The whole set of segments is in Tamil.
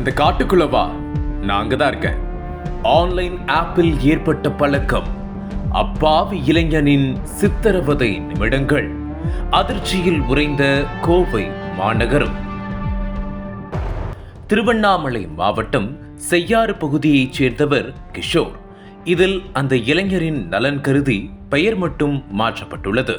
அந்த காட்டுக்குள்ளவா, நான் அங்கதான் இருக்கேன். ஆன்லைன் ஆப்பில் ஏற்பட்ட பழக்கம், அப்பாவி இளைஞனின் சித்திரவதை நிமிடங்கள், அதிர்ச்சியில் உறைந்த கோவை மாநகரம். திருவண்ணாமலை மாவட்டம் செய்யாறு பகுதியைச் சேர்ந்தவர் கிஷோர். இதில் அந்த இளைஞரின் நலன் கருதி பெயர் மட்டும் மாற்றப்பட்டுள்ளது.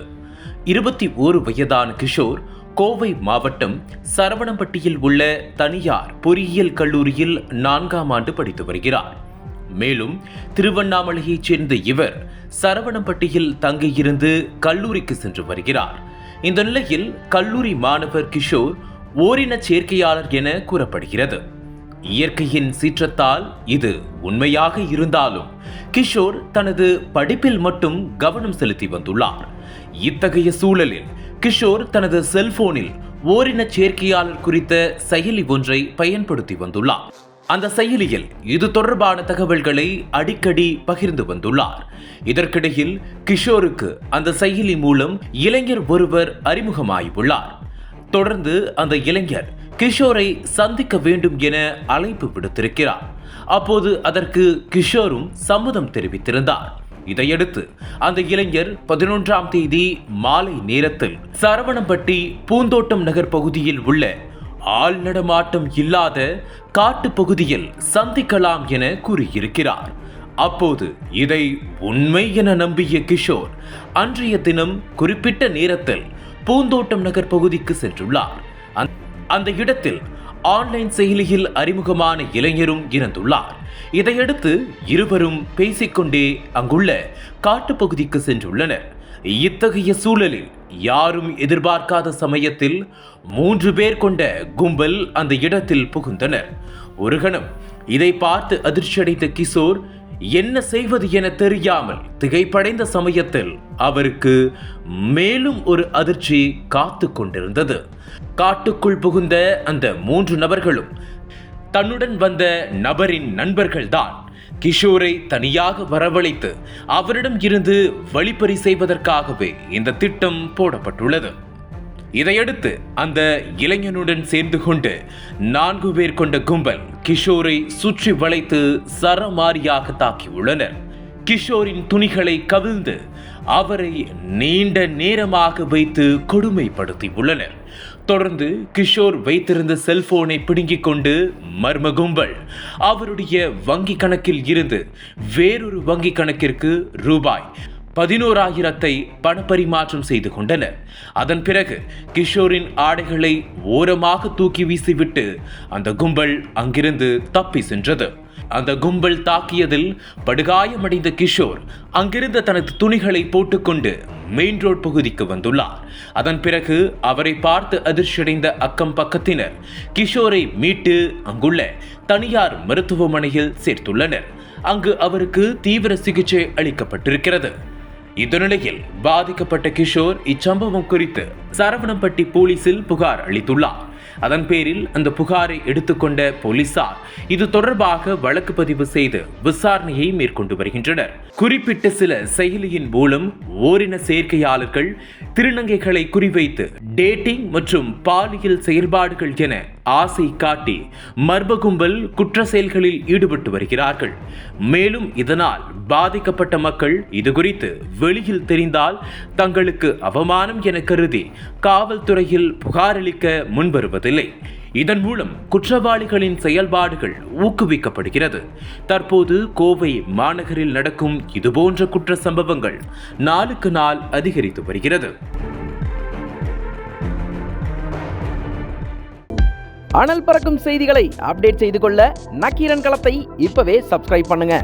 21 வயதான கிஷோர் கோவை மாவட்டம் சரவணம்பட்டியில் உள்ள தனியார் பொறியியல் கல்லூரியில் 4ஆம் ஆண்டு படித்து வருகிறார். மேலும் திருவண்ணாமலையைச் சேர்ந்த இவர் சரவணம்பட்டியில் தங்கியிருந்து கல்லூரிக்கு சென்று வருகிறார். இந்த நிலையில் கல்லூரி மாணவர் கிஷோர் ஓரின சேர்க்கையாளர் என கூறப்படுகிறது. இயற்கையின் சீற்றத்தால் இது உண்மையாக இருந்தாலும் கிஷோர் தனது படிப்பில் மட்டும் கவனம் செலுத்தி வந்துள்ளார். இத்தகைய சூழலில் கிஷோர் தனது செல்போனில் ஓரின சேர்க்கையாளர் குறித்த செயலி ஒன்றை பயன்படுத்தி வந்துள்ளார். அந்த செயலியில் இது தொடர்பான தகவல்களை அடிக்கடி பகிர்ந்து வந்துள்ளார். இதற்கிடையில் கிஷோருக்கு அந்த செயலி மூலம் இளைஞர் ஒருவர் அறிமுகமாகியுள்ளார். தொடர்ந்து அந்த இளைஞர் கிஷோரை சந்திக்க வேண்டும் என அழைப்பு விடுத்திருக்கிறார். அப்போது அதற்கு கிஷோரும் சம்மதம் தெரிவித்திருந்தார். இதையடுத்து அந்த இளைஞர் 11ஆம் தேதி மாலை நேரத்தில் சரவணம்பட்டி பூந்தோட்டம் நகர் பகுதியில் உள்ள ஆள் நடமாட்டம் இல்லாத காட்டு பகுதியில் சந்திக்கலாம் என கூறியிருக்கிறார். அப்போது இதை உண்மை என நம்பிய கிஷோர் அன்றைய தினம் குறிப்பிட்ட நேரத்தில் பூந்தோட்டம் நகர் பகுதிக்கு சென்றுள்ளார். அந்த இடத்தில் ஆன்லைன் செயலியில் அறிமுகமான இளைஞரும் இருந்துள்ளார். இதையடுத்து இருவரும் பேசிக்கொண்டே அங்குள்ள காட்டுப்பகுதிக்கு சென்றுள்ளனர். இத்தகைய சூழலில் யாரும் எதிர்பார்க்காத சமயத்தில் 3 பேர் கொண்ட கும்பல் அந்த இடத்தில் புகுந்தனர். ஒரு கணம் இதை பார்த்து அதிர்ச்சியடைந்த கிஷோர் என்ன செய்வது என தெரியாமல் திகைப்படைந்த சமயத்தில் அவருக்கு மேலும் ஒரு அதிர்ச்சி காத்து கொண்டிருந்தது. காட்டுக்குள் புகுந்த அந்த 3 நபர்களும் தன்னுடன் வந்த நபரின் நண்பர்கள்தான். கிஷோரை தனியாக வரவழைத்து அவரிடம் இருந்து வழிப்பறி செய்வதற்காகவே இந்த திட்டம் போடப்பட்டுள்ளது. இதையடுத்து அந்த இளைஞனுடன் சேர்ந்து கொண்டு 4 பேர் கொண்ட கும்பல் கிஷோரை சுற்றி வளைத்து சரமாரியாக தாக்கியுள்ளனர். கிஷோரின் துணிகளை கவிழ்ந்து அவரை நீண்ட நேரமாக வைத்து கொடுமைப்படுத்தி உள்ளனர். தொடர்ந்து கிஷோர் வைத்திருந்த செல்போனை பிடுங்கிக் கொண்டு மர்ம கும்பல் அவருடைய வங்கி கணக்கில் இருந்து வேறொரு வங்கி கணக்கிற்கு ரூபாய் 11,000 பணப்பரிமாற்றம் செய்து கொண்டனர். அதன் பிறகு கிஷோரின் ஆடைகளை ஓரமாக தூக்கி வீசிவிட்டு அந்த கும்பல் அங்கிருந்து தப்பி சென்றது. அந்த கும்பல் தாக்கியதில் படுகாயமடைந்த கிஷோர் அங்கிருந்த தனது துணிகளை போட்டுக்கொண்டு மெயின் ரோட் பகுதிக்கு வந்துள்ளார். அதன் பிறகு அவரை பார்த்து அதிர்ச்சியடைந்த அக்கம் பக்கத்தினர் கிஷோரை மீட்டு அங்குள்ள தனியார் மருத்துவமனையில் சேர்த்துள்ளனர். அங்கு அவருக்கு தீவிர சிகிச்சை அளிக்கப்பட்டிருக்கிறது. இந்த நிலையில் பாதிக்கப்பட்ட கிஷோர் இச்சம்பவம் குறித்து சரவணம்பட்டி போலீசில் புகார் அளித்துள்ளார். அதன் பேரில் அந்த புகாரை எடுத்துக்கொண்ட போலீசார் இது தொடர்பாக வழக்கு பதிவு செய்து விசாரணையை மேற்கொண்டு வருகின்றனர். குறிப்பிட்ட சில செயலியின் மூலம் ஓரின சேர்க்கையாளர்கள் திருநங்கைகளை குறிவைத்து டேட்டிங் மற்றும் பாலியல் செயல்பாடுகள் என ஆசை காட்டி மர்ம கும்பல் குற்ற செயல்களில் ஈடுபட்டு வருகிறார்கள். மேலும் இதனால் பாதிக்கப்பட்ட மக்கள் இது குறித்து வெளியில் தெரிந்தால் தங்களுக்கு அவமானம் என கருதி காவல்துறையில் புகார் அளிக்க முன்வருவதில்லை. இதன் மூலம் குற்றவாளிகளின் செயல்பாடுகள் ஊக்குவிக்கப்படுகிறது. தற்போது கோவை மாநகரில் நடக்கும் இதுபோன்ற குற்ற சம்பவங்கள் நாளுக்கு நாள் அதிகரித்து வருகிறது. அனல் பறக்கும் செய்திகளை அப்டேட் செய்து கொள்ள நக்கீரன் களத்தை இப்பவே சப்ஸ்கிரைப் பண்ணுங்க.